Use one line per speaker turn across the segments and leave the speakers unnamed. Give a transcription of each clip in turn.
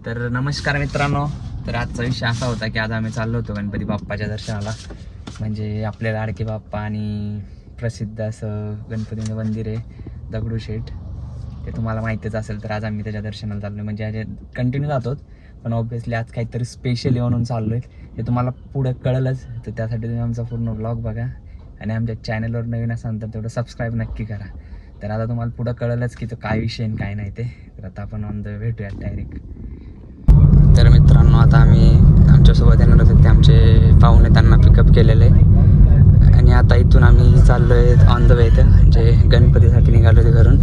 तर नमस्कार मित्रांनो. तर आजचा विषय असा होता की आज आम्ही चाललो होतो गणपती बाप्पाच्या दर्शनाला. म्हणजे आपले लाडके बाप्पा आणि प्रसिद्ध असं गणपतीचं मंदिर आहे दगडूशेठ, ते तुम्हाला माहितीच असेल. तर आज आम्ही त्याच्या दर्शनाला चाललो, म्हणजे आज कंटिन्यू जातो, पण ऑब्व्हियसली आज काहीतरी स्पेशल म्हणून चाललो आहे, हे तुम्हाला पुढं कळलंच. तर त्यासाठी तुम्ही आमचा पूर्ण व्लॉग बघा आणि आमच्या चॅनलवर नवीन असाल तर तेवढं सबस्क्राईब नक्की करा. तर आता तुम्हाला पुढं कळलंच की तो काय विषय आणि काय नाही ते. तर आता आपण ऑन द भेटूयात डायरेक्ट. तर मित्रांनो, आता आम्ही आमच्यासोबत येणार होते ते आमचे पाहुणे, त्यांना पिकअप केलेलं आहे आणि आता इथून आम्ही चाललो आहे ऑन द वे इथं, म्हणजे गणपतीसाठी निघालो ते घरून.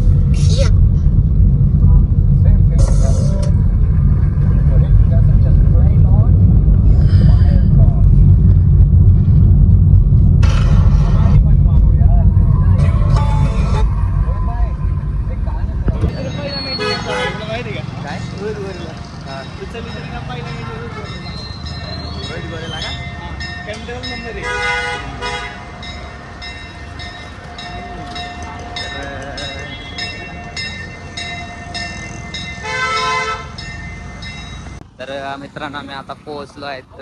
तर मित्रांनो, आम्ही आता पोहोचलो आहेत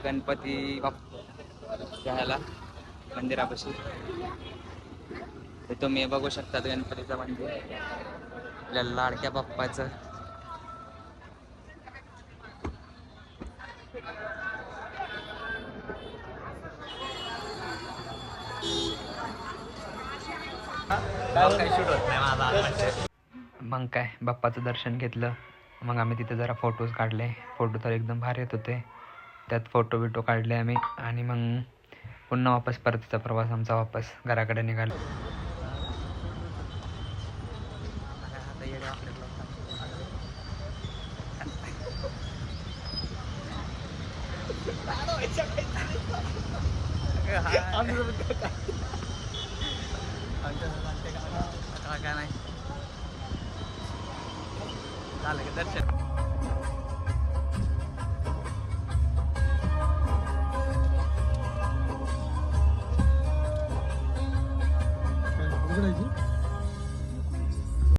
गणपती बाप्पाला मंदिरापाशी. ते तुम्ही बघू शकता गणपतीचं मंदिर, आपल्या लाडक्या बाप्पाचं. मग काय, बाप्पाचं दर्शन घेतलं, मग आम्ही तिथे जरा फोटोज काढले. फोटो तर एकदम भारी येत होते, त्यात फोटो बिटो काढले आम्ही आणि मग पुन्हा वापस परतीचा प्रवास आमचा वापस घराकडे निघालो. काय नाही झालं की दर्शन.